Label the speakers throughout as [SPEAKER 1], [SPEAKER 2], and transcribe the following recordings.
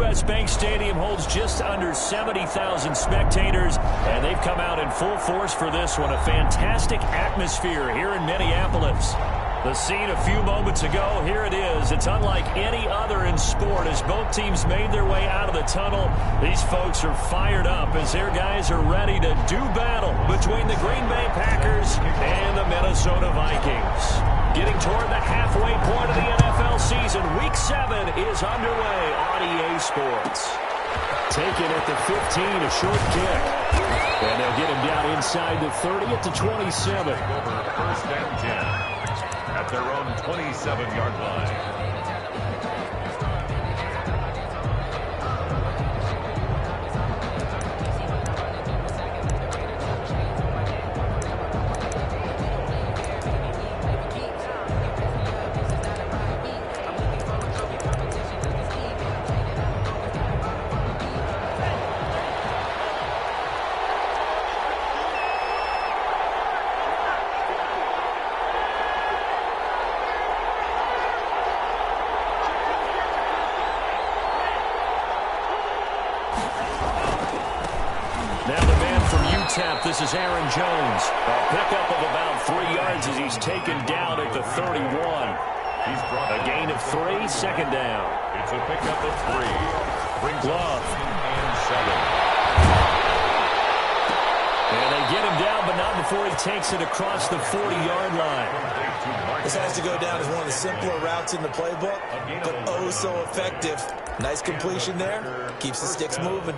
[SPEAKER 1] U.S. Bank Stadium holds just under 70,000 spectators, and they've come out in full force for this one. A fantastic atmosphere here in Minneapolis. The scene a few moments ago, here it is. It's unlike any other in sport as both teams made their way out of the tunnel. These folks are fired up as their guys are ready to do battle between the Green Bay Packers and the Minnesota Vikings. Getting toward the halfway point of the NFL season, Week 7 is underway on EA Sports. Taken at the 15, a short kick. And they'll get him down inside the 30 at the 27.
[SPEAKER 2] First and 10. At their own 27-yard line.
[SPEAKER 1] This is Aaron Jones. A pickup of about 3 yards as he's taken down at the 31.
[SPEAKER 2] He's brought
[SPEAKER 1] a gain of 3, second down.
[SPEAKER 2] It's a pickup of 3. Brings
[SPEAKER 1] Love.
[SPEAKER 2] And 7.
[SPEAKER 1] And they get him down, but not before he takes it across the 40-yard line.
[SPEAKER 3] This has to go down as one of the simpler routes in the playbook, but oh so effective. Nice completion there. Keeps the sticks moving.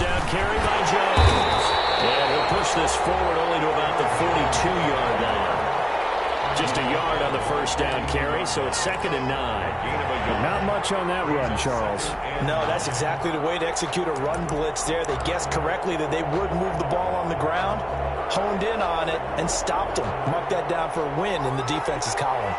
[SPEAKER 1] Down carry by Jones. And he'll push this forward only to about the 42-yard line. Just a yard on the first down carry, so it's 2nd and 9.
[SPEAKER 4] Not much on that run, Charles.
[SPEAKER 3] No, that's exactly the way to execute a run blitz there. They guessed correctly that they would move the ball on the ground, honed in on it, and stopped them. Mark that down for a win in the defense's column.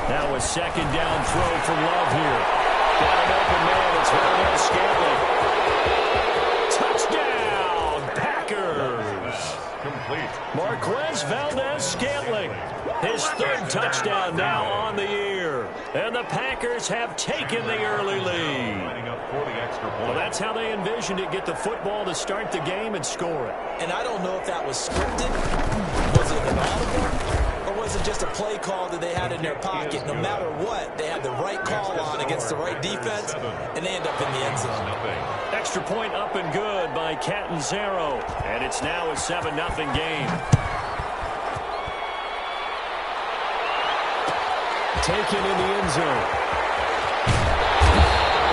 [SPEAKER 1] Now a second down throw from Love here. Got an open man. It's Valdez-Scantling. Touchdown, Packers.
[SPEAKER 2] Complete.
[SPEAKER 1] Marquez Valdez-Scantling. His 3rd touchdown now on the year. And the Packers have taken the early lead.
[SPEAKER 2] Lining up for the extra point.
[SPEAKER 1] Well, that's how they envisioned it. Get the football to start the game and score it.
[SPEAKER 3] And I don't know if that was scripted. Was it an audible? Or was it just a play call that they had in their pocket? No matter what, they had the right call on against the right defense, and they end up in the end zone.
[SPEAKER 1] Extra point up and good by Catanzaro. And it's now a 7-0 game. Taken in the end zone.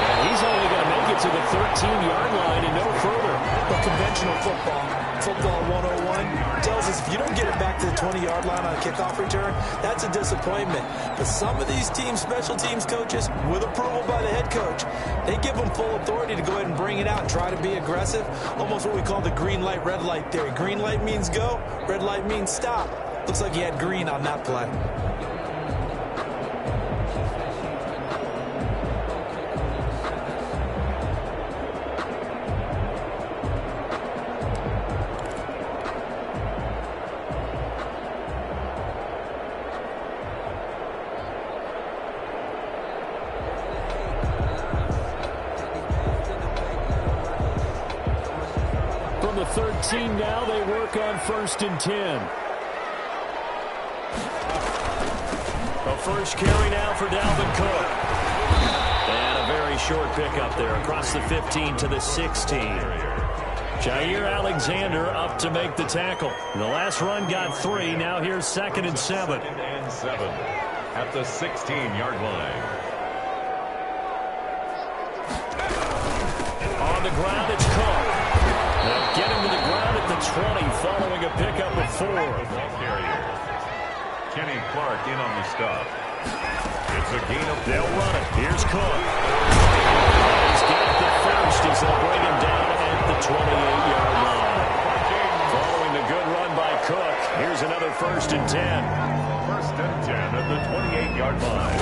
[SPEAKER 1] And he's only going to make it to the 13-yard line and no further.
[SPEAKER 3] But conventional football 101 tells us if you don't get it back to the 20-yard line on a kickoff return, that's a disappointment. But some of these teams, special teams coaches, with approval by the head coach, they give them full authority to go ahead and bring it out and try to be aggressive. Almost what we call the green light, red light theory. Green light means go, red light means stop. Looks like he had green on that play.
[SPEAKER 1] From the 13 now, they work on 1st and 10. A first carry now for Dalvin Cook. And a very short pickup there across the 15 to the 16. Jair Alexander up to make the tackle. The last run got 3. Now here's 2nd and 7.
[SPEAKER 2] 2nd and 7 at the 16-yard line.
[SPEAKER 1] On the ground, it's Cook. They'll get him to the ground at the 20 following a pickup of 4.
[SPEAKER 2] Kenny Clark in on the stop. It's a gain of...
[SPEAKER 1] They'll run it. Here's Cook. He's got the first as they bring him down at the 28-yard line. Following the good run by Cook, here's another 1st and 10.
[SPEAKER 2] 1st and 10 at the 28-yard line.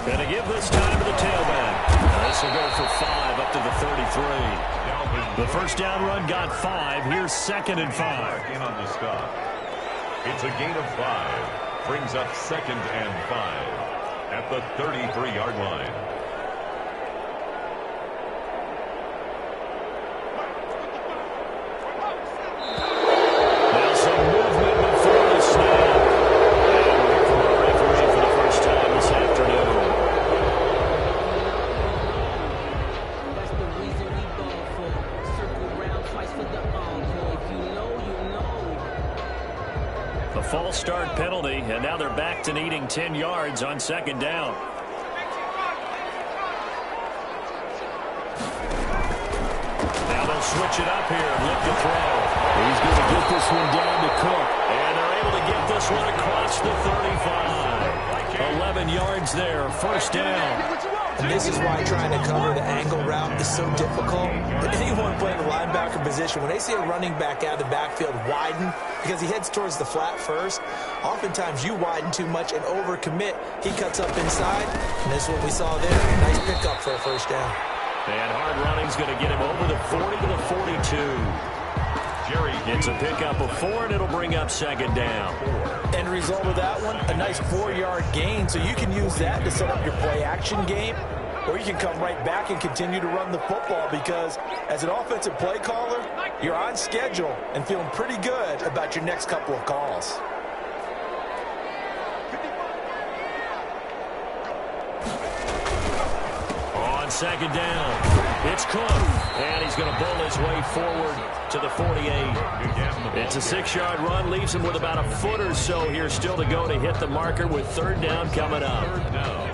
[SPEAKER 1] Going to give this time to the tailback. This will go for 5 up to the 33. The first down run got 5. Here's 2nd and 5.
[SPEAKER 2] In on the stop. It's a gain of 5. Brings up 2nd and 5 at the 33-yard line.
[SPEAKER 1] Now some movement before the snap. And we're from our referee for the first time this afternoon.
[SPEAKER 5] That's the reason we go for. Circle round twice for the encore. If you know, you know.
[SPEAKER 1] A false start penalty, and now they're back to needing 10 yards on 2nd down. Now they'll switch it up here and look to throw. He's going to get this one down to Cook. And they're able to get this one across the 35. 11 yards there, 1st down.
[SPEAKER 3] And this is why trying to cover the angle route is so difficult. But anyone playing the linebacker position, when they see a running back out of the backfield widen because he heads towards the flat first, oftentimes you widen too much and overcommit. He cuts up inside, and this is what we saw there. Nice pickup for a 1st down.
[SPEAKER 1] And hard running's going to get him over the 40 to the 42. Jerry gets a pickup of 4, and it'll bring up 2nd down.
[SPEAKER 3] End result of that one, a nice 4-yard gain, so you can use that to set up your play-action game, or you can come right back and continue to run the football because as an offensive play caller, you're on schedule and feeling pretty good about your next couple of calls.
[SPEAKER 1] On 2nd down, it's Cook, and he's going to bull his way forward to the 48. It's a 6-yard run, leaves him with about a foot or so here still to go to hit the marker with 3rd down coming up.
[SPEAKER 2] 3rd down.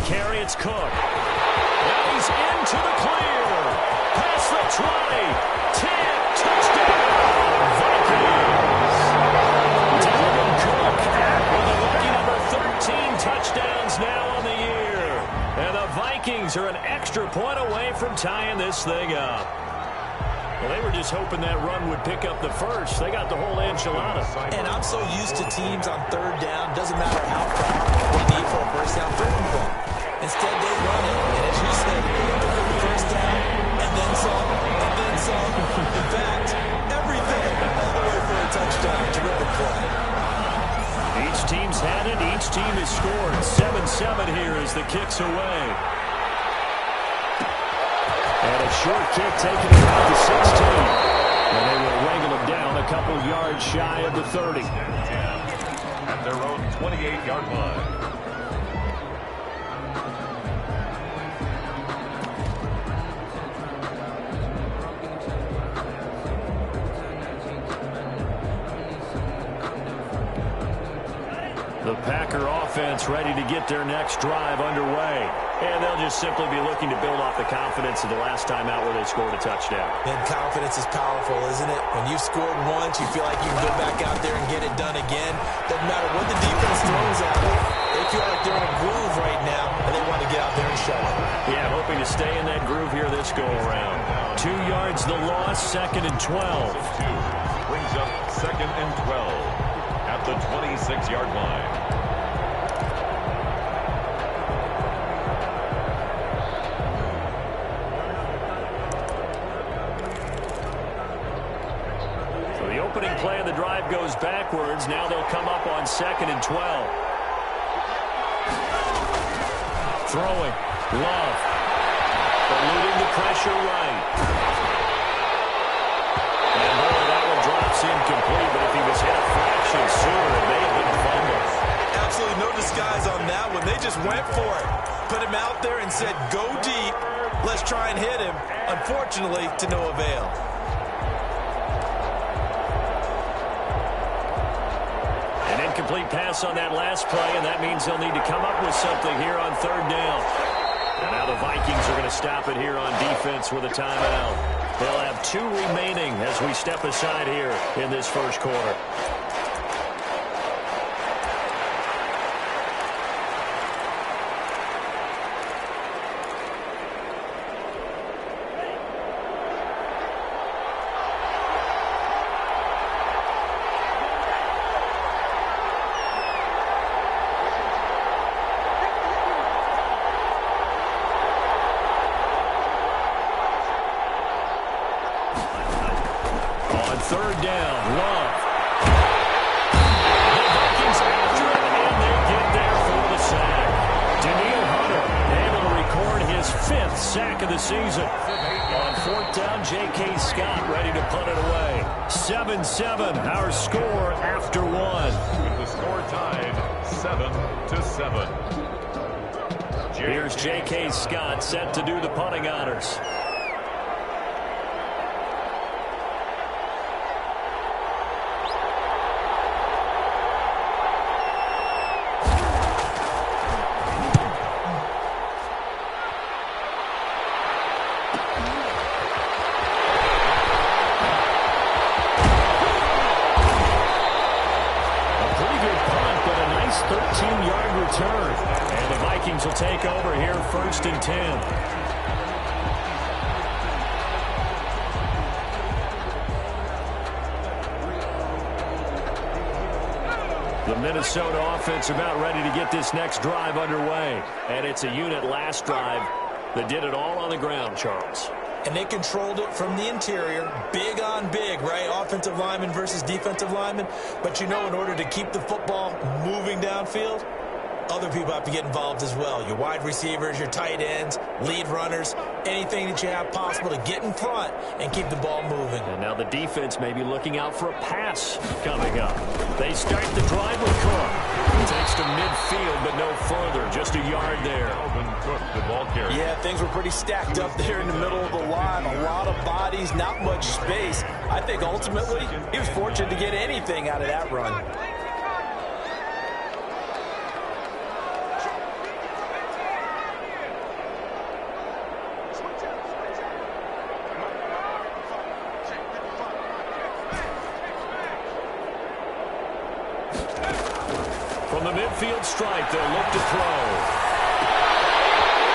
[SPEAKER 1] Carry, it's Cook. Now he's into the clear. Past the 20. 10. Touchdown. Vikings. Dalvin Cook with a lucky number 13 touchdowns now on the year. And the Vikings are an extra point away from tying this thing up. Well, they were just hoping that run would pick up the first. They got the whole enchilada.
[SPEAKER 3] And I'm so used to teams on 3rd down, doesn't matter how far we need for a 1st down 3rd and goal. Instead, they run it, and as you said, 1st down, and then some, and then some. In fact, everything all the way for a touchdown. Terrific play.
[SPEAKER 1] Each team's had it. Each team has scored. 7-7 here as the kick's away. And a short kick taking it out to 16. And they will wrangle him down a couple yards shy of the 30.
[SPEAKER 2] At their own 28-yard line.
[SPEAKER 1] The Packer offense ready to get their next drive underway. And they'll just simply be looking to build off the confidence of the last time out where they scored a touchdown.
[SPEAKER 3] And confidence is powerful, isn't it? When you've scored once, you feel like you can go back out there and get it done again. Doesn't matter what the defense throws at them. They feel like they're in a groove right now, and they want to get out there and show it.
[SPEAKER 1] Yeah, hoping to stay in that groove here this go-around. 2 yards the loss, 2nd and 12.
[SPEAKER 2] Brings up 2nd and 12 at the 26-yard line.
[SPEAKER 1] So the opening play of the drive goes backwards. Now they'll come up on 2nd and 12. Throwing. Love. Eluding the pressure right. And boy, that one drops incomplete, but if he was hit a fraction sooner, it may have been fumbled.
[SPEAKER 3] Absolutely no disguise on that one. They just went for it. Put him out there and said, go deep. Let's try and hit him. Unfortunately, to no avail.
[SPEAKER 1] Incomplete pass on that last play, and that means they'll need to come up with something here on third down. And now the Vikings are going to stop it here on defense with a timeout. They'll have 2 remaining as we step aside here in this first quarter. Third down, Love. The Vikings after him, and they get there for the sack. Daniil Hunter able to record his 5th sack of the season. On 4th down, J.K. Scott ready to punt it away. 7-7, our score after 1.
[SPEAKER 2] With the score tied 7-7.
[SPEAKER 1] Here's J.K. Scott set to do the punting honors. Will take over here, 1st and 10. The Minnesota offense about ready to get this next drive underway. And it's a unit last drive that did it all on the ground, Charles.
[SPEAKER 3] And they controlled it from the interior, big on big, right? Offensive lineman versus defensive lineman. But you know, in order to keep the football moving downfield, other people have to get involved as well. Your wide receivers, your tight ends, lead runners, anything that you have possible to get in front and keep the ball moving.
[SPEAKER 1] And now the defense may be looking out for a pass coming up. They start the drive with Cook. He takes to midfield, but no further. Just a yard there.
[SPEAKER 2] Cook, the ball carrier.
[SPEAKER 3] Yeah, things were pretty stacked up there in the middle of the line. A lot of bodies, not much space. I think ultimately he was fortunate to get anything out of that run.
[SPEAKER 1] From the midfield stripe, they'll look to throw.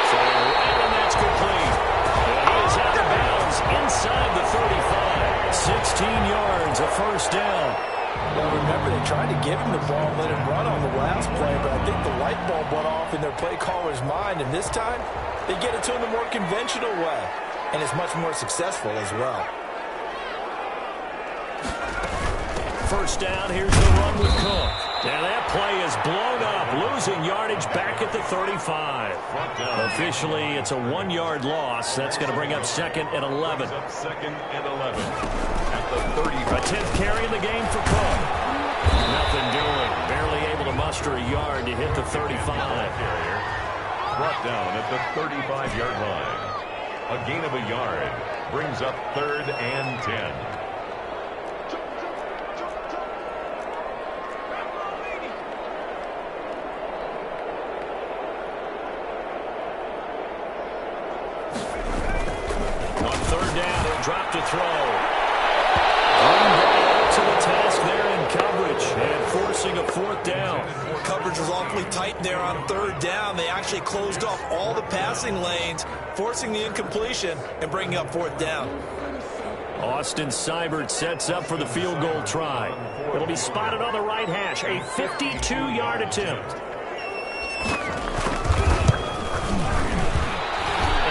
[SPEAKER 1] So, and that's complete. And he is out of bounds inside the 35. 16 yards, a first down.
[SPEAKER 3] Well, remember, they tried to give him the ball and let him run on the last play, but I think the light bulb went off in their play caller's mind, and this time, they get it to him the more conventional way, and it's much more successful as well.
[SPEAKER 1] First down, here's the run with Cook. And that play is blown up, losing yardage back at the 35. Officially, it's a 1-yard loss. That's going to bring up 2nd and 11.
[SPEAKER 2] Second and 11 at the 35.
[SPEAKER 1] A 10th carry in the game for Cook. Nothing doing. Barely able to muster a yard to hit the 35.
[SPEAKER 2] Brought down at the 35-yard line. A gain of a yard brings up 3rd and 10.
[SPEAKER 1] Drop to throw. To the task there in coverage and forcing a 4th down.
[SPEAKER 3] Coverage was awfully tight there on 3rd down. They actually closed off all the passing lanes, forcing the incompletion and bringing up 4th down.
[SPEAKER 1] Austin Seibert sets up for the field goal try. It'll be spotted on the right hash. A 52-yard attempt.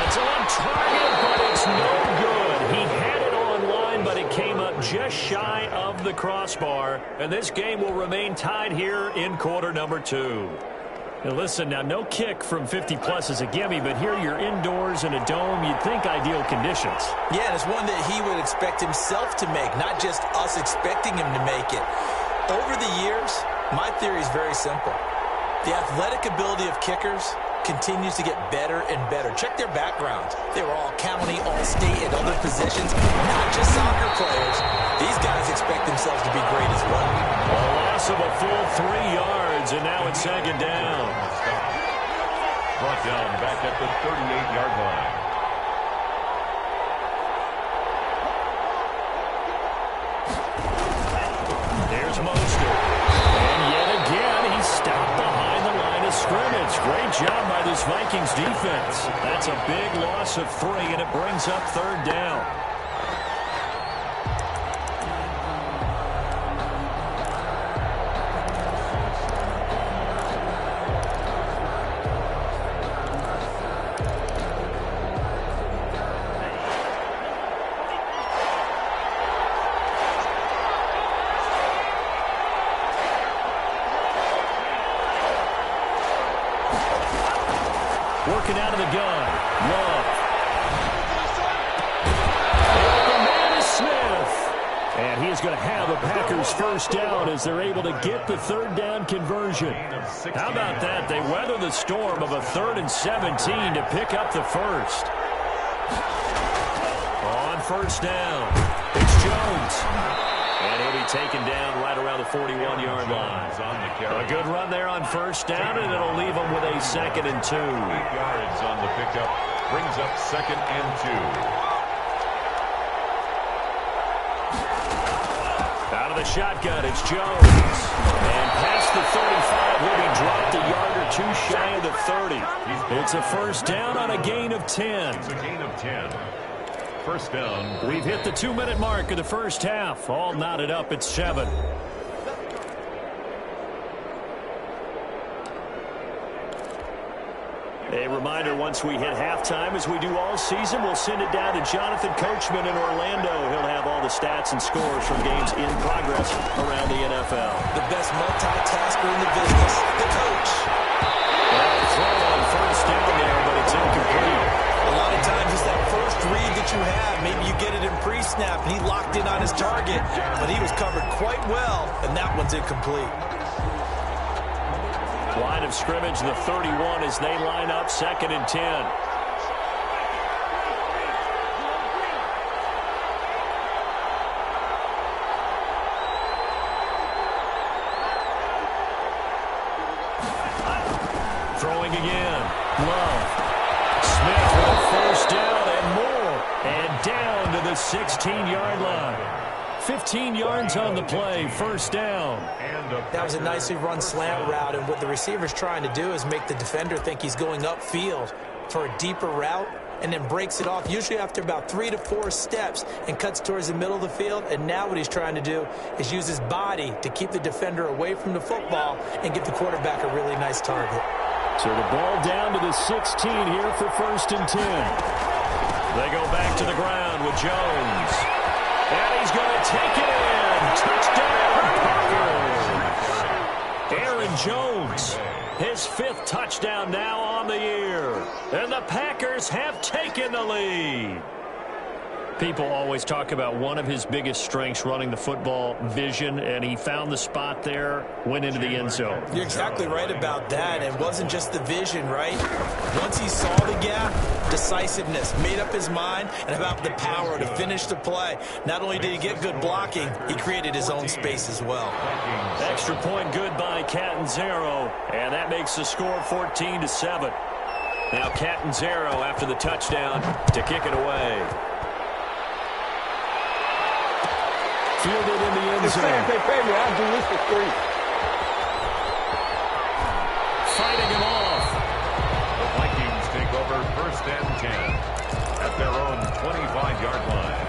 [SPEAKER 1] It's on target, but it's no good. He had it on line, but it came up just shy of the crossbar. And this game will remain tied here in quarter number 2. Now listen, now no kick from 50-plus is a gimme, but here you're indoors in a dome. You'd think ideal conditions.
[SPEAKER 3] Yeah, and it's one that he would expect himself to make, not just us expecting him to make it. Over the years, my theory is very simple. The athletic ability of kickers continues to get better and better. Check their backgrounds. They were all county, all state, and other positions, not just soccer players. These guys expect themselves to be great as well.
[SPEAKER 1] A lot loss of a full 3 yards, and now it's second down.
[SPEAKER 2] Brought down back at the 38-yard line.
[SPEAKER 1] There's Mostert. And yet again, he's stopped behind the line of scrimmage. Great job by this Vikings defense. That's a big loss of 3, and it brings up third down. Working out of the gun. Love. And the man is Smith. And he is going to have a Packers first down as they're able to get the third down conversion. How about that? They weather the storm of a 3rd and 17 to pick up the first. On first down, it's Jones. And he'll be taken down right around the 41-yard line. A good run there on first down, and it'll leave them with a 2nd and 2.
[SPEAKER 2] 8 yards on the pickup. Brings up 2nd and 2.
[SPEAKER 1] Out of the shotgun, it's Jones. And past the 35, will be dropped a yard or 2 shy of the 30. It's a first down on a gain of 10.
[SPEAKER 2] It's a gain of 10. First down.
[SPEAKER 1] We've hit the 2-minute mark of the first half. All knotted up at 7. A reminder, once we hit halftime, as we do all season, we'll send it down to Jonathan Coachman in Orlando. He'll have all the stats and scores from games in progress around the NFL.
[SPEAKER 3] The best multitasker in the business, the coach.
[SPEAKER 1] Well, throw on first down there, but it's incomplete.
[SPEAKER 3] A lot of times it's that first read that you have. Maybe you get it in pre-snap, and he locked in on his target, but he was covered quite well, and that one's incomplete.
[SPEAKER 1] Line of scrimmage, the 31, as they line up 2nd and 10. Throwing again. Love. Smith with a first down and more. And down to the 16-yard line. 15 yards on the play, first down.
[SPEAKER 3] That was a nicely run slant route, and what the receiver's trying to do is make the defender think he's going upfield for a deeper route, and then breaks it off, usually after about 3 to 4 steps, and cuts towards the middle of the field. And now what he's trying to do is use his body to keep the defender away from the football and give the quarterback a really nice target.
[SPEAKER 1] So the ball down to the 16 here for 1st and 10. They go back to the ground with Jones. And he's going to take it in. Touchdown, Packers. Aaron Jones, his 5th touchdown now on the year. And the Packers have taken the lead. People always talk about one of his biggest strengths, running the football, vision, and he found the spot there, went into the end zone.
[SPEAKER 3] You're exactly right about that. It wasn't just the vision, right? Once he saw the gap, decisiveness, made up his mind, and about the power to finish the play. Not only did he get good blocking, he created his own space as well.
[SPEAKER 1] Extra point good by Catanzaro, and that makes the score 14-7. Now Catanzaro after the touchdown to kick it away. Fielded in the end zone.
[SPEAKER 6] They pay me. I'll do this for free.
[SPEAKER 1] Fighting him off.
[SPEAKER 2] The Vikings take over 1st and 10 at their own 25-yard line.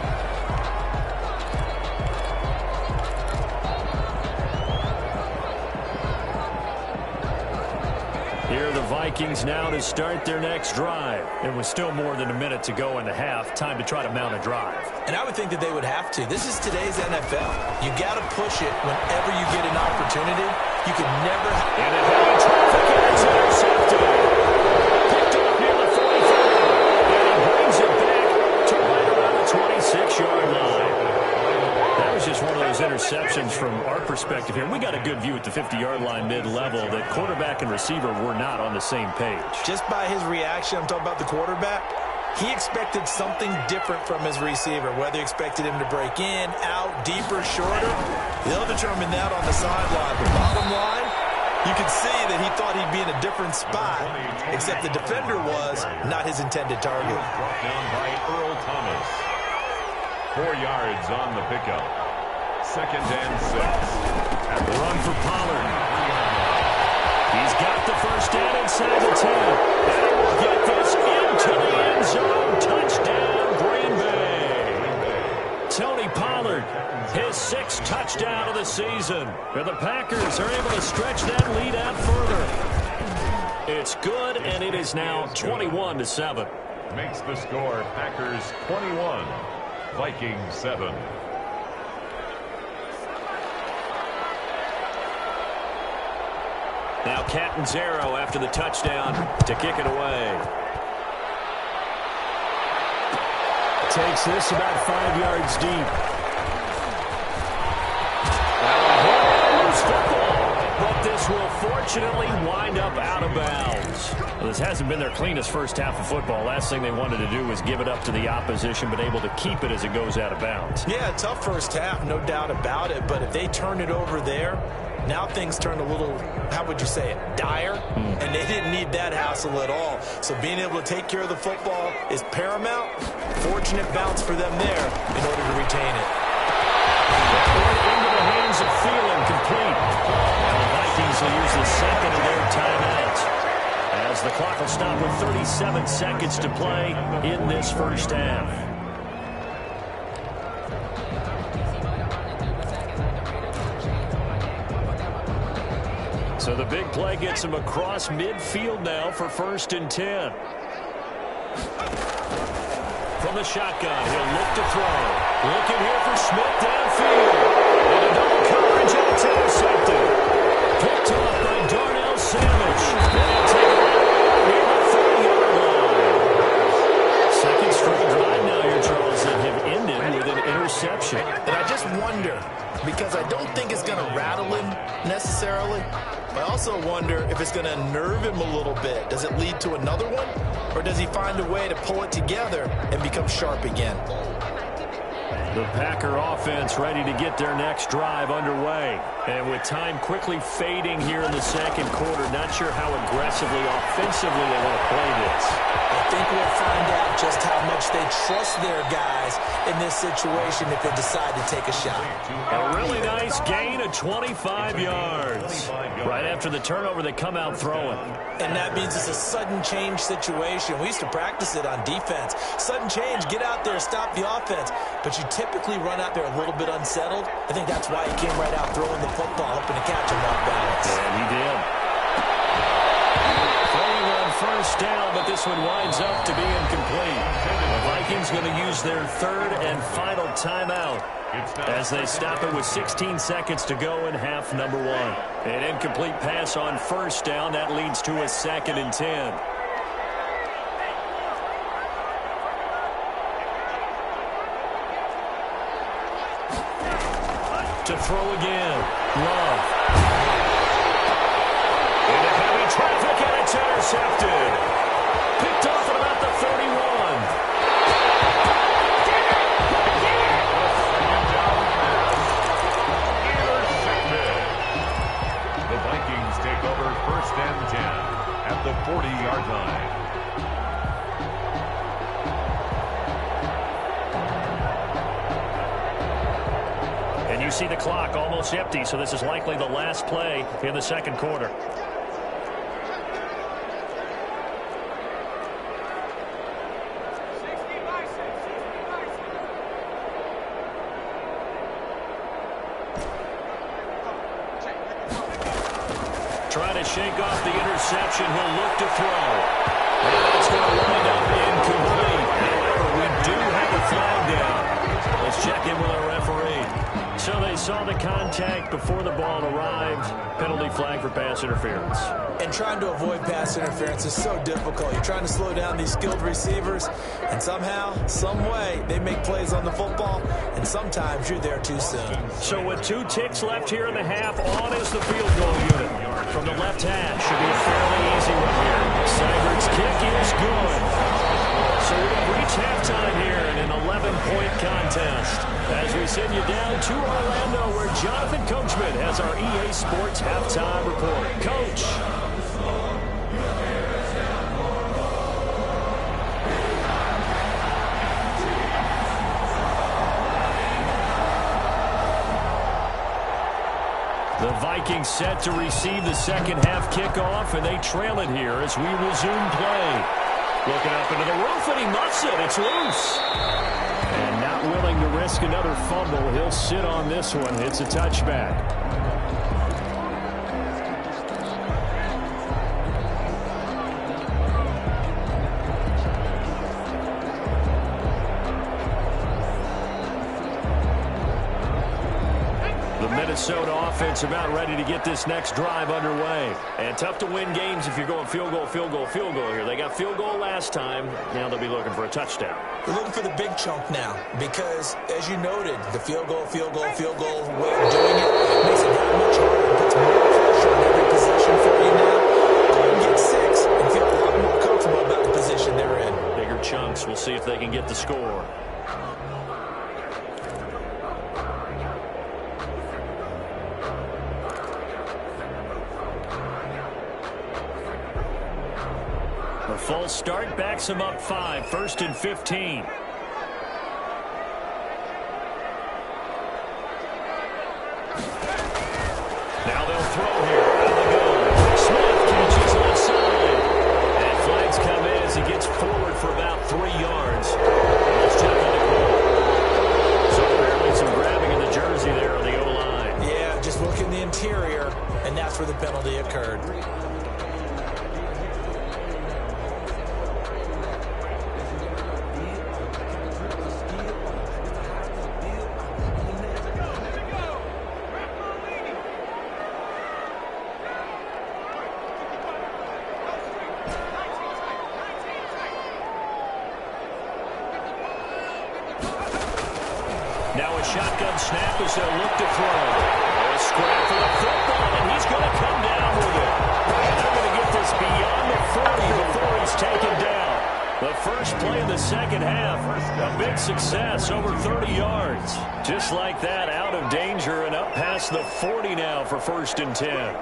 [SPEAKER 1] Here are the Vikings now to start their next drive. And with still more than a minute to go in the half, time to try to mount a drive.
[SPEAKER 3] And I would think that they would have to. This is today's NFL. You got to push it whenever you get an opportunity. You can never have...
[SPEAKER 1] And in heavy traffic, and it's intercepted. Picked up near the 45. And he brings it back to right around the 26-yard line. That was just one of those interceptions from our perspective here. We got a good view at the 50-yard line mid-level that quarterback and receiver were not on the same page.
[SPEAKER 3] Just by his reaction, I'm talking about the quarterback, He expected something different from his receiver, whether he expected him to break in, out, deeper, shorter. They'll determine that on the sideline. But bottom line, you could see that he thought he'd be in a different spot, except the defender was not his intended target.
[SPEAKER 2] Brought down by Earl Thomas. 4 yards on the pickup. 2nd and 6.
[SPEAKER 1] At the run for Pollard. He's got the first down inside the 10. And he will get this into the end zone. Touchdown, Green Bay. Tony Pollard, his 6th touchdown of the season. And the Packers are able to stretch that lead out further. It's good, and it is now 21-7.
[SPEAKER 2] Makes the score Packers 21, Vikings 7.
[SPEAKER 1] Now Catanzaro after the touchdown to kick it away.
[SPEAKER 4] Takes this about 5 yards deep.
[SPEAKER 1] Loose football, but this will fortunately wind up out of bounds. Well, this hasn't been their cleanest first half of football. Last thing they wanted to do was give it up to the opposition, but able to keep it as it goes out of bounds.
[SPEAKER 3] Yeah, tough first half, no doubt about it. But if they turn it over there, now things turn a little, how would you say it, dire? And they didn't need that hassle at all. So being able to take care of the football is paramount. Fortunate bounce for them there in order to retain it.
[SPEAKER 1] Into the hands of Thielen, complete. And the Vikings will use the second of their timeouts, as the clock will stop with 37 seconds to play in this first half. So the big play gets him across midfield now for 1st and 10. From the shotgun, he'll look to throw. Looking here for Smith downfield. And a double coverage, and it's intercepted. Picked off by Darnell Savage. And he'll take it out near the 30-yard line. Second straight drive now here, Charles, that have ended with an interception.
[SPEAKER 3] And I just wonder, because I don't think it's going to rattle him necessarily, I also wonder if it's going to unnerve him a little bit. Does it lead to another one? Or does he find a way to pull it together and become sharp again?
[SPEAKER 1] The Packer offense ready to get their next drive underway. And with time quickly fading here in the second quarter, not sure how aggressively, offensively they want to play this.
[SPEAKER 3] I think we'll find out just how much they trust their guys in this situation if they decide to take a shot.
[SPEAKER 1] A really nice gain of 25 yards. Right after the turnover, they come out throwing.
[SPEAKER 3] And that means it's a sudden change situation. We used to practice it on defense. Sudden change, get out there, stop the offense. But you typically run out there a little bit unsettled. I think that's why he came right out throwing the football, hoping to catch him off balance.
[SPEAKER 1] And he did. Throwing on first down, but this one winds up to be incomplete. The Vikings going to use their 3rd and final timeout as they stop it with 16 seconds to go in half number 1. An incomplete pass on first down. That leads to a 2nd and 10. To throw again. Love. Into heavy traffic, and it's intercepted. Picked off at about the 31.
[SPEAKER 2] The Vikings take over 1st and 10 at the 40-yard line.
[SPEAKER 1] And you see the clock almost empty, so this is likely the last play in the second quarter. Trying to shake off the interception. He'll look to throw. And it's going to wind up incomplete. However, we do have a flag down. Let's check in with our referee. So they saw the contact before the ball arrived. Penalty flag for pass interference.
[SPEAKER 3] And trying to avoid pass interference is so difficult. You're trying to slow down these skilled receivers, and somehow, some way, they make plays on the football, and sometimes you're there too soon.
[SPEAKER 1] So with 2 ticks left here in the half, on is the field goal unit. From the left hash, should be a fairly easy one here. Seibert's kick is good. So we send you down to Orlando, where Jonathan Coachman has our EA Sports halftime report. Coach. The Vikings set to receive the second half kickoff, and they trail it here as we resume play. Looking up into the roof, and he muffs it. It's loose. And not willing to risk another fumble, he'll sit on this one. It's a touchback. Minnesota offense about ready to get this next drive underway. And tough to win games if you're going field goal, field goal, field goal here. They got field goal last time. Now they'll be looking for a touchdown.
[SPEAKER 3] They're looking for the big chunk now because, as you noted, the field goal way of doing it makes it that much harder. It puts more pressure on every possession for you now. Go and get 6 and feel a lot more comfortable about the position they're in.
[SPEAKER 1] Bigger chunks. We'll see if they can get the score. False start backs him up 5, 1st and 15. Now they'll throw here. Out the gun. Smith catches left side. And flags come in as he gets forward for about 3 yards. Let's check on the call. So apparently some grabbing in the jersey there on the O-line.
[SPEAKER 3] Yeah, just look in the interior, and that's where the penalty occurred.
[SPEAKER 1] Now a shotgun snap as they'll look to throw. A scrap for the football, and he's going to come down with it. And they're going to get this beyond the 40 before he's taken down. The first play of the second half, a big success, over 30 yards. Just like that, out of danger and up past the 40 now for 1st and 10.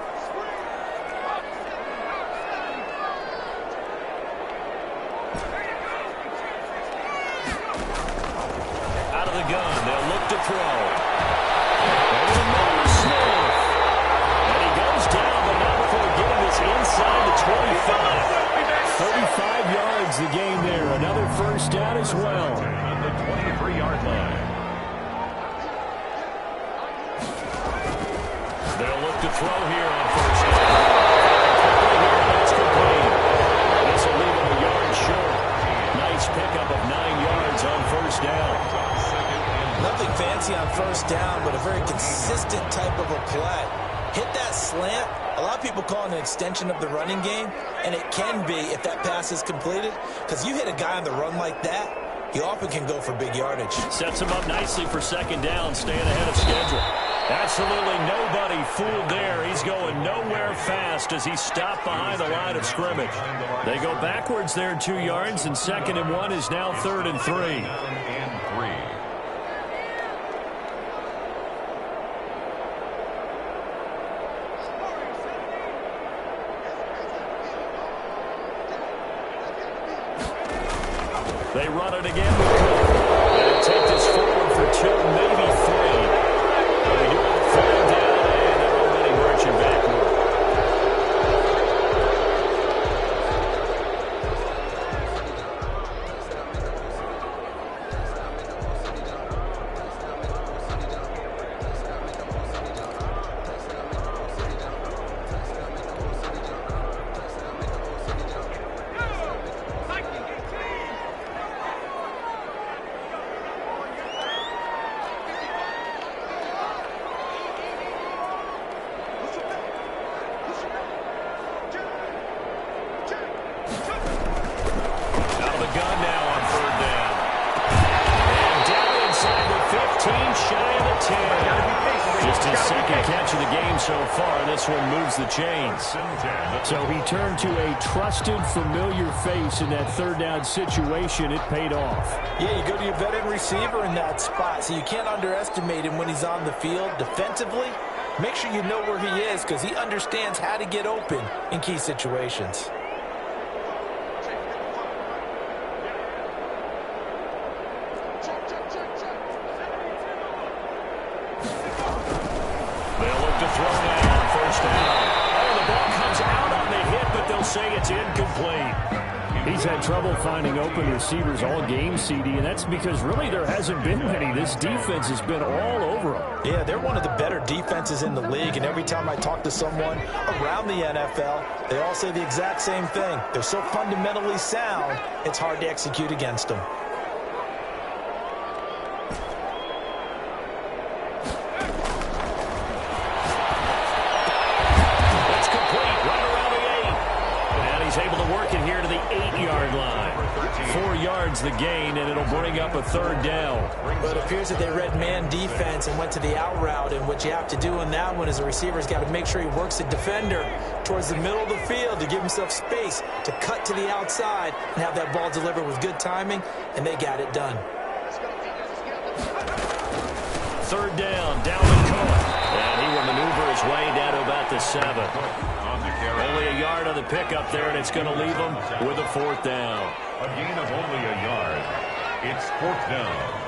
[SPEAKER 1] Gun. They'll look to throw. Over the middle, Smith. And he goes down, but not before getting this inside the 25. 35 yards the game there. Another first down as well.
[SPEAKER 2] On the 23-yard line.
[SPEAKER 1] They'll look to throw here on first down. That's complete. This will leave him a yard short. Nice pickup of 9 yards on first down.
[SPEAKER 3] Nothing fancy on first down, but a very consistent type of a play. Hit that slant. A lot of people call it an extension of the running game, and it can be if that pass is completed, because you hit a guy on the run like that, he often can go for big yardage.
[SPEAKER 1] Sets him up nicely for second down, staying ahead of schedule. Absolutely nobody fooled there. He's going nowhere fast as he stopped behind the line of scrimmage. They go backwards there 2 yards, and 2nd and 1 is now 3rd and 3. They run it again with Cook. And take this forward for 2, maybe 3. They do have a flag down, and they're already marching backward. of the game so far. This one moves the chains.
[SPEAKER 4] So he turned to a trusted, familiar face in that third down situation. It paid off.
[SPEAKER 3] Yeah, you go to your veteran receiver in that spot, so you can't underestimate him when he's on the field. Defensively, make sure you know where he is because he understands how to get open in key situations.
[SPEAKER 1] Say it's incomplete.
[SPEAKER 4] He's had trouble finding open receivers all game, CD, and that's because really there hasn't been many. This defense has been all over them.
[SPEAKER 3] Yeah, they're one of the better defenses in the league, and every time I talk to someone around the NFL, they all say the exact same thing. They're so fundamentally sound, it's hard to execute against them.
[SPEAKER 1] Able to work it here to the 8-yard line. 4 yards the gain, and it'll bring up a third down.
[SPEAKER 3] But it appears that they read man defense and went to the out route, and what you have to do in that one is the receiver's got to make sure he works the defender towards the middle of the field to give himself space to cut to the outside and have that ball delivered with good timing, and they got it done.
[SPEAKER 1] Third down, Dalvin Cohen. And he will maneuver his way down to about the 7. Only a yard on the pickup there, and it's going to leave him with a fourth down.
[SPEAKER 2] A gain of only a yard. It's fourth down.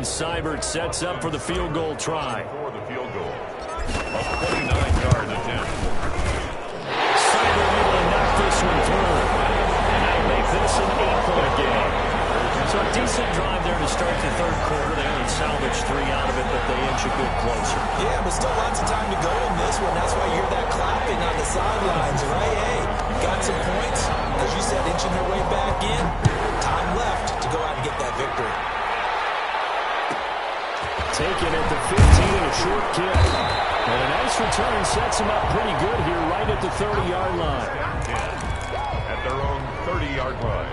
[SPEAKER 1] Seibert sets up for the field goal try.
[SPEAKER 2] For the field goal. A 49-yard attempt.
[SPEAKER 1] Seibert able to knock this one through. And that'll make this an 8-point game. So a decent drive there to start the third quarter. They only salvaged 3 out of it, but they inch a bit closer.
[SPEAKER 3] Yeah, but still lots of time to go in this one. That's why you hear that clapping on the sidelines, right? Hey, got some points. As you said, inching their way back in. Time left to go out and get that victory.
[SPEAKER 4] Taken at the 15 and a short kick. And a nice return sets him up pretty good here right at the 30-yard line.
[SPEAKER 2] At their own 30-yard line.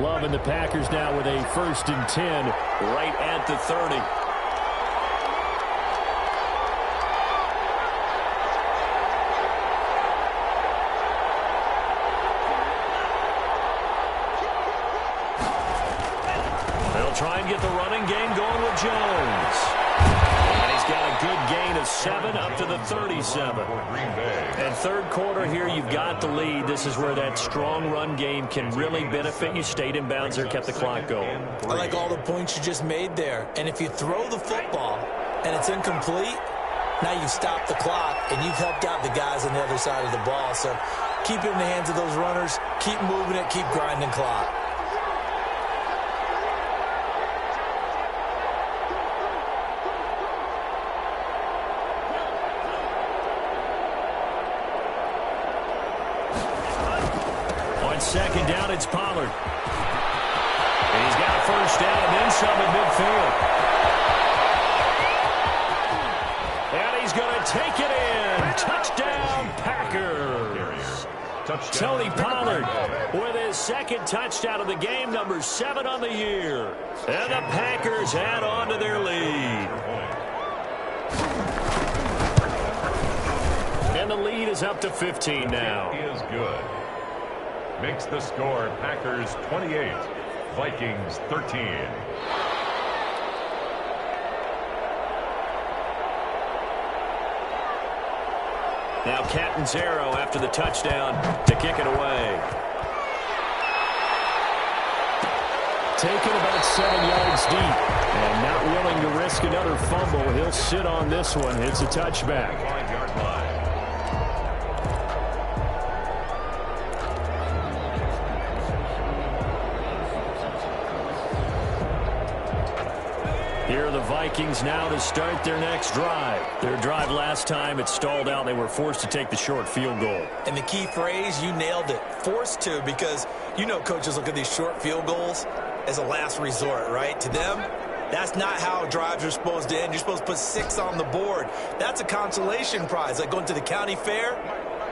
[SPEAKER 4] Loving the Packers now with a 1st and 10
[SPEAKER 1] right at the 30. Try and get the running game going with Jones. And he's got a good gain of 7 up to the 37. And third quarter here, you've got the lead. This is where that strong run game can really benefit you. Stayed in bounds there, kept the clock going.
[SPEAKER 3] I like all the points you just made there. And if you throw the football and it's incomplete, now you've stopped the clock and you've helped out the guys on the other side of the ball. So keep it in the hands of those runners. Keep moving it. Keep grinding clock.
[SPEAKER 1] Second down, it's Pollard. And he's got a first down and then some at midfield. And he's going to take it in. Touchdown, Packers.
[SPEAKER 2] Touchdown.
[SPEAKER 1] Tony Pollard with his second touchdown of the game, number 7 on the year. And the Packers add on to their lead. And the lead is up to 15 now.
[SPEAKER 2] Is good. Makes the score Packers 28, Vikings 13.
[SPEAKER 1] Now Catanzaro after the touchdown to kick it away.
[SPEAKER 4] Taken about 7 yards deep. And not willing to risk another fumble. He'll sit on this one. It's a touchback.
[SPEAKER 2] 5-yard line.
[SPEAKER 1] are the Vikings now to start their next drive. Their drive last time, it stalled out. They were forced to take the short field goal.
[SPEAKER 3] And the key phrase, you nailed it, forced to, because you know coaches look at these short field goals as a last resort, right? To them, that's not how drives are supposed to end. You're supposed to put 6 on the board. That's a consolation prize, like going to the county fair.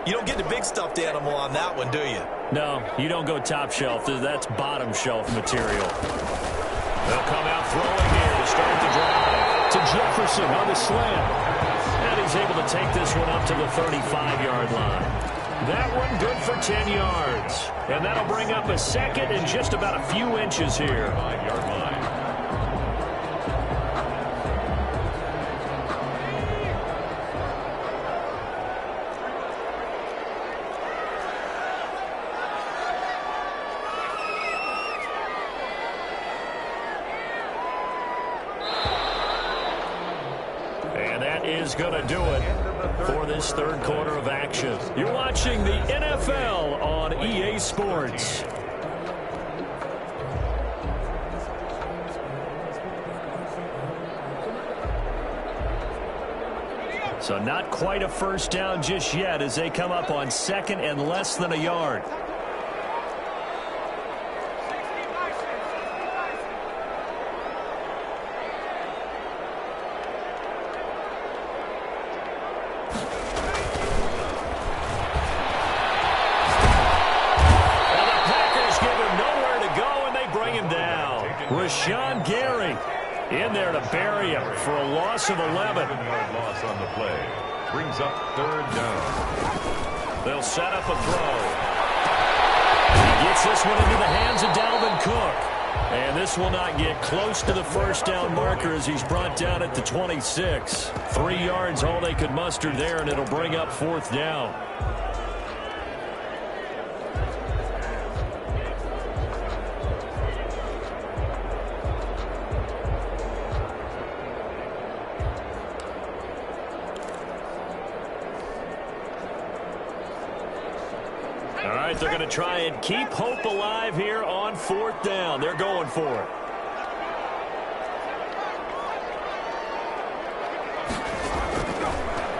[SPEAKER 3] You don't get the big stuffed animal on that one, do you?
[SPEAKER 1] No, you don't go top shelf. That's bottom shelf material. They'll come out throwing here to start the drive. To Jefferson on the slant. And he's able to take this one up to the 35-yard line. That one good for 10 yards. And that'll bring up a second and just about a few inches here.
[SPEAKER 2] 5-yard line.
[SPEAKER 1] Is going to do it for this third quarter of action. You're watching the NFL on EA Sports. So not quite a first down just yet as they come up on second and less than a yard. In there to bury him for a loss of 11.
[SPEAKER 2] 7-yard loss on the play. Brings up third down.
[SPEAKER 1] They'll set up a throw. He gets this one into the hands of Dalvin Cook. And this will not get close to the first down marker as he's brought down at the 26. 3 yards all they could muster there, and it'll bring up fourth down. They're going to try and keep hope alive here on fourth down. They're going for it.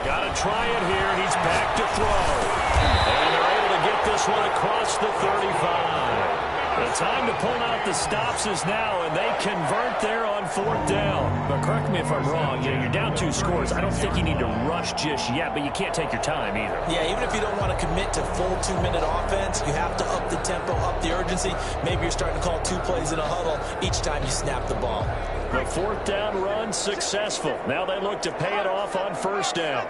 [SPEAKER 1] Got to try it here. He's back to throw. And they're able to get this one across the 35. The time to pull out the stops is now, and they convert there on fourth down. But correct me if I'm wrong, you're down 2 scores. I don't think you need to rush just yet, but you can't take your time either.
[SPEAKER 3] Yeah, even if you don't want to commit to full 2-minute offense, you have to up the tempo, up the urgency. Maybe you're starting to call 2 plays in a huddle each time you snap the ball.
[SPEAKER 1] The fourth down run successful. Now they look to pay it off on first down.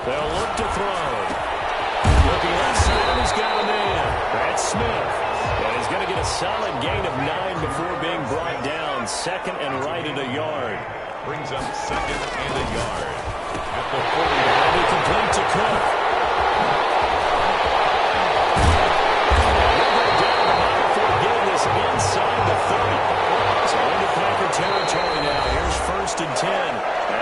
[SPEAKER 1] They'll look to throw. Looking left side, he's got a man. That's Smith. And he's going to get a solid gain of 9 before being brought down. Second and right at a yard.
[SPEAKER 2] Brings up second and a yard. At the 40.
[SPEAKER 1] And he complete to Cook. Getting this inside the 30. So into Packer territory now. Here's first and 10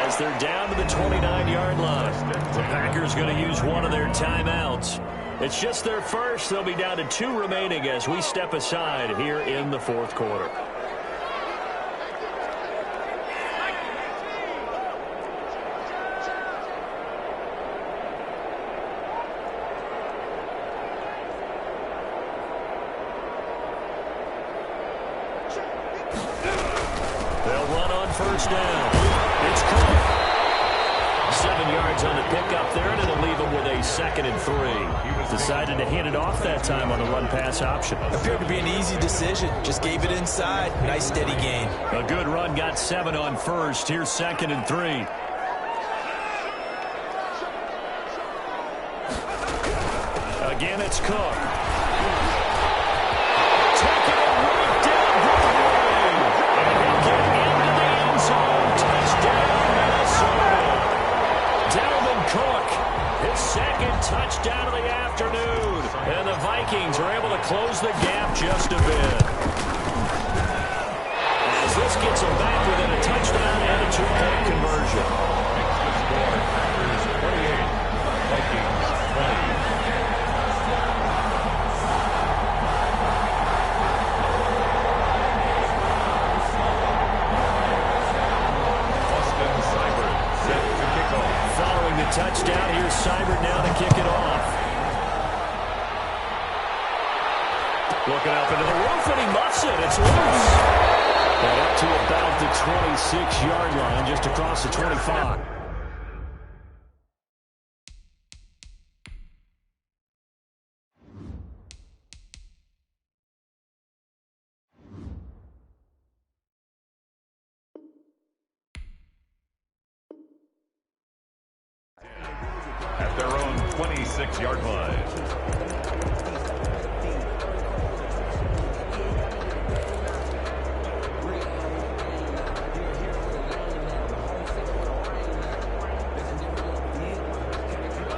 [SPEAKER 1] as they're down to the 29-yard line. The Packers going to use one of their timeouts. It's just their first. They'll be down to 2 remaining as we step aside here in the fourth quarter. They'll run on first down. It's Cook. 7 yards on the pickup there, and it'll leave him with a second and 3. Decided to hand it off that time on the run-pass option.
[SPEAKER 3] Appeared to be an easy decision. Just gave it inside. Nice, steady gain.
[SPEAKER 1] A good run, got 7 on first. Here's second and 3. Again, it's Cook. Taking it right down the lane. And he'll get into the end zone. Touchdown, Minnesota. Dalvin Cook, his second touchdown of the afternoon. And the Vikings are able to close the gap just a bit. As this gets them back within a touchdown and a 2-point conversion.
[SPEAKER 2] Makes the score Packers 28,
[SPEAKER 1] touchdown. Here's Seibert now to kick it off. Looking up into the roof, and he muffs it. It's loose. And up to about the 26-yard line, just across the 25.
[SPEAKER 2] At their own 26-yard line.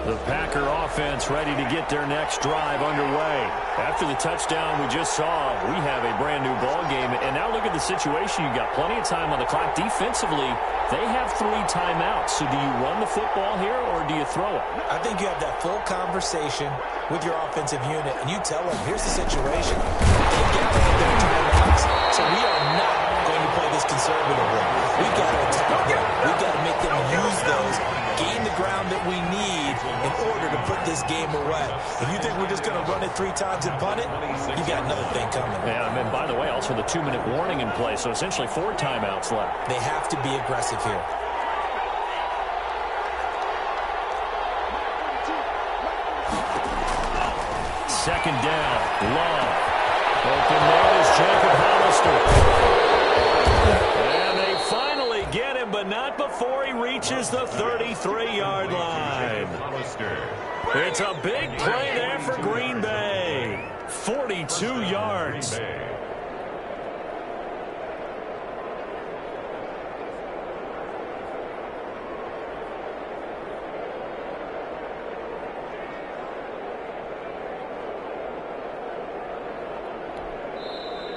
[SPEAKER 1] The Packer offense ready to get their next drive underway. After the touchdown we just saw, we have a brand new ball game. And now look at the situation. You've got plenty of time on the clock. Defensively, they have 3 timeouts. So do you run the football here or do you throw it?
[SPEAKER 3] I think you have that full conversation with your offensive unit, and you tell them, here's the situation. They've gathered their timeouts, so we are not going to play this conservatively. We've got to attack them. We've got to make them use those, gain the ground that we need in order to put this game away. If you think we're just going to run it 3 times and punt it, you got another thing coming.
[SPEAKER 1] Yeah, and by the way, also the 2-minute warning in play, so essentially 4 timeouts left.
[SPEAKER 3] They have to be aggressive here.
[SPEAKER 1] Second down, Love. Open there is Jacob Hollister. And they finally get him, but not before he reaches the 33-yard line. It's a big play there for Green Bay. 42 yards.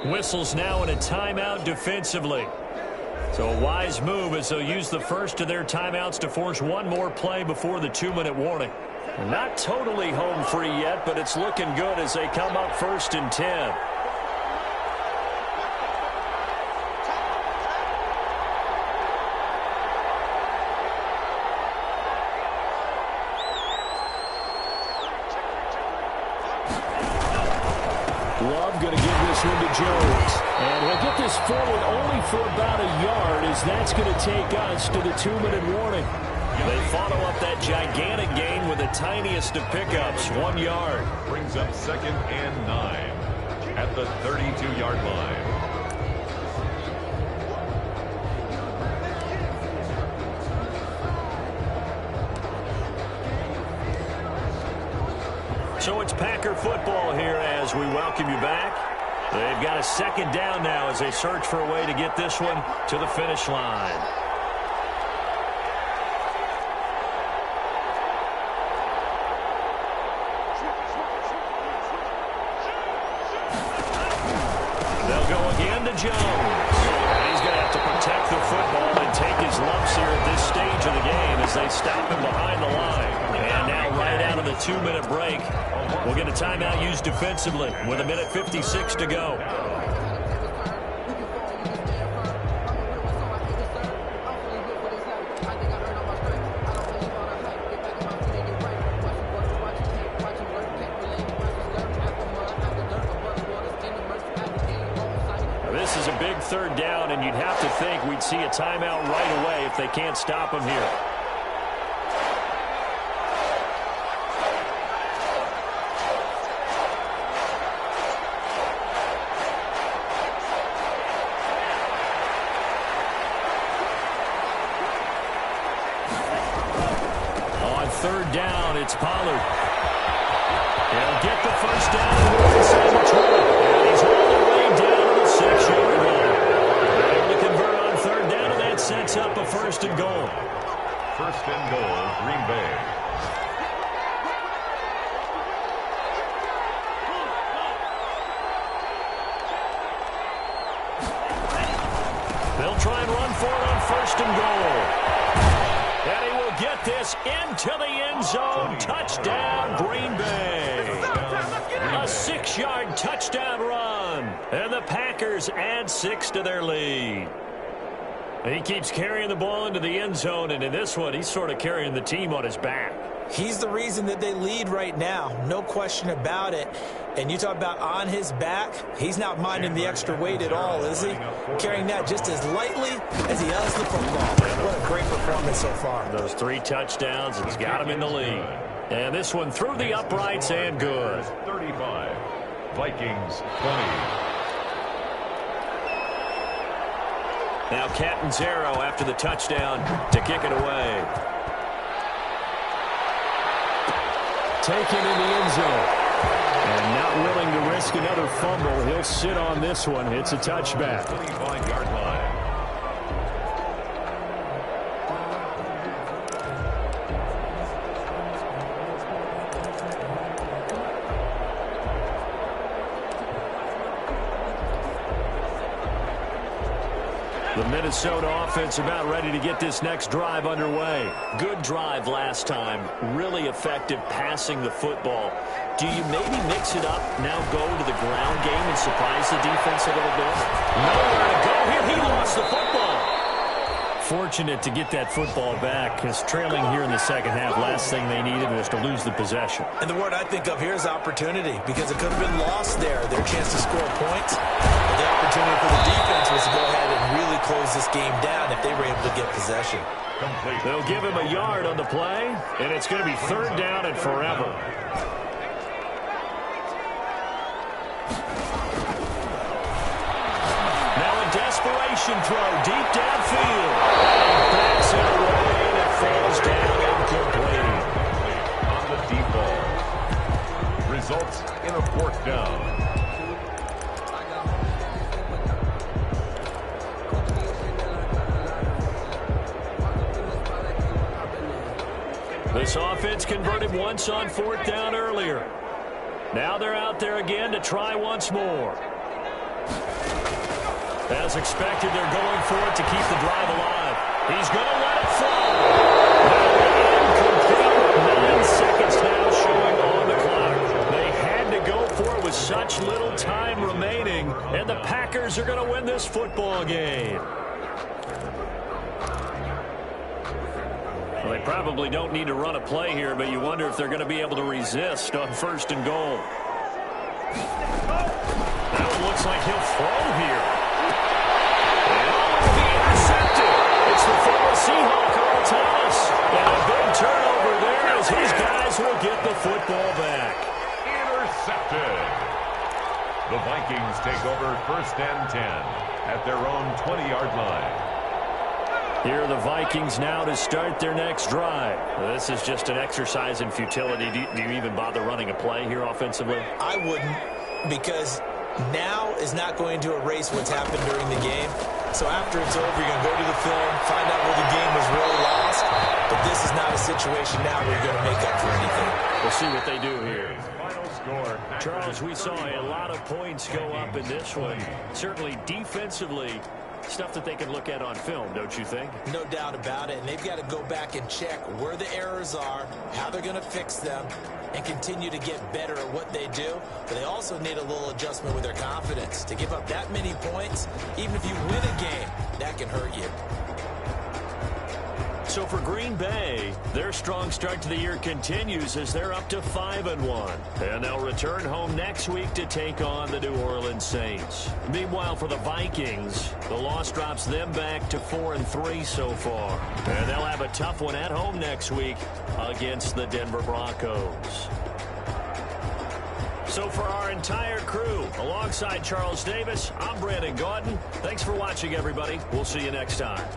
[SPEAKER 1] Whistles now in a timeout defensively. So a wise move as they'll use the first of their timeouts to force one more play before the 2-minute warning. Not totally home free yet, but it's looking good as they come up 1st and 10. Love going to give this one to Jones. And he'll get this forward only for about a yard, as that's going to take us to the 2-minute warning. They follow up that gigantic gain with the tiniest of pickups, 1 yard.
[SPEAKER 2] Brings up 2nd and 9 at the 32-yard line.
[SPEAKER 1] So it's Packer football here as we welcome you back. They've got a 2nd down now as they search for a way to get this one to the finish line. They'll go again to Jones. He's going to have to protect the football and take his lumps here at this stage of the game as they stop him behind the line. And now right out of the 2-minute break, we'll get a timeout used defensively with 1:56 to go. This is a big 3rd down, and you'd have to think we'd see a timeout right away if they can't stop him here. On 3rd down, it's Pollard. He'll get the 1st down inside the 20. And he's all the way down to the 6-yard line. Able to convert on 3rd down, and that sets up a 1st and goal.
[SPEAKER 2] 1st and goal, Green Bay.
[SPEAKER 1] They'll try and run for it on 1st and goal. And he will get this into the end zone. Touchdown, Green Bay. A 6-yard touchdown run. And the Packers add 6 to their lead. He keeps carrying the ball into the end zone, and in this one, he's sort of carrying the team on his back.
[SPEAKER 3] He's the reason that they lead right now, no question about it. And you talk about on his back, he's not minding the extra weight at all, is he? Carrying that just as lightly as he does the football. What a great performance so far.
[SPEAKER 1] Those 3 touchdowns, it's got him in the lead. And this one through the uprights and good.
[SPEAKER 2] 35, Vikings 20.
[SPEAKER 1] Now Catanzaro after the touchdown to kick it away. Taken in the end zone. And not willing to risk another fumble. He'll sit on this one. It's a touchback.
[SPEAKER 2] 25-yard line.
[SPEAKER 1] The Minnesota offense about ready to get this next drive underway. Good drive last time. Really effective passing the football. Do you maybe mix it up, now go to the ground game and surprise the defense a little bit? Nowhere to go here. He lost the football. Fortunate to get that football back, because trailing here in the second half, last thing they needed was to lose the possession.
[SPEAKER 3] And the word I think of here is opportunity, because it could have been lost there, their chance to score points. But the opportunity for the defense was to go ahead and really close this game down if they were able to get possession.
[SPEAKER 1] They'll give him a yard on the play, and it's going to be 3rd down and forever. Desperation throw deep downfield. And backs it away, and it falls down incomplete.
[SPEAKER 2] On the deep ball. Results in a 4th down.
[SPEAKER 1] This offense converted once on 4th down earlier. Now they're out there again to try once more. As expected, they're going for it to keep the drive alive. He's going to let it fly. Incomplete. 9 seconds now showing on the clock. They had to go for it with such little time remaining, and the Packers are going to win this football game. Well, they probably don't need to run a play here, but you wonder if they're going to be able to resist on 1st and goal. That one looks like he'll throw here. It's the former Seahawk, Earl Thomas. And a big turnover there as his guys will get the football back.
[SPEAKER 2] Intercepted. The Vikings take over 1st and 10 at their own 20-yard line.
[SPEAKER 1] Here are the Vikings now to start their next drive. This is just an exercise in futility. Do you even bother running a play here offensively?
[SPEAKER 3] I wouldn't, because now is not going to erase what's happened during the game. So after it's over, you're going to go to the film, find out where the game was really lost. But this is not a situation now where you're going to make up for anything.
[SPEAKER 1] We'll see what they do here.
[SPEAKER 2] Final score.
[SPEAKER 1] Charles, we saw a lot of points go up in this one. Certainly defensively, stuff that they can look at on film, don't you think?
[SPEAKER 3] No doubt about it. And they've got to go back and check where the errors are, how they're going to fix them, and continue to get better at what they do. But they also need a little adjustment with their confidence. To give up that many points, even if you win a game, that can hurt you.
[SPEAKER 1] So for Green Bay, their strong start to the year continues as they're up to 5-1. And they'll return home next week to take on the New Orleans Saints. Meanwhile, for the Vikings, the loss drops them back to 4-3 so far. And they'll have a tough one at home next week against the Denver Broncos. So for our entire crew, alongside Charles Davis, I'm Brandon Gaudin. Thanks for watching, everybody. We'll see you next time.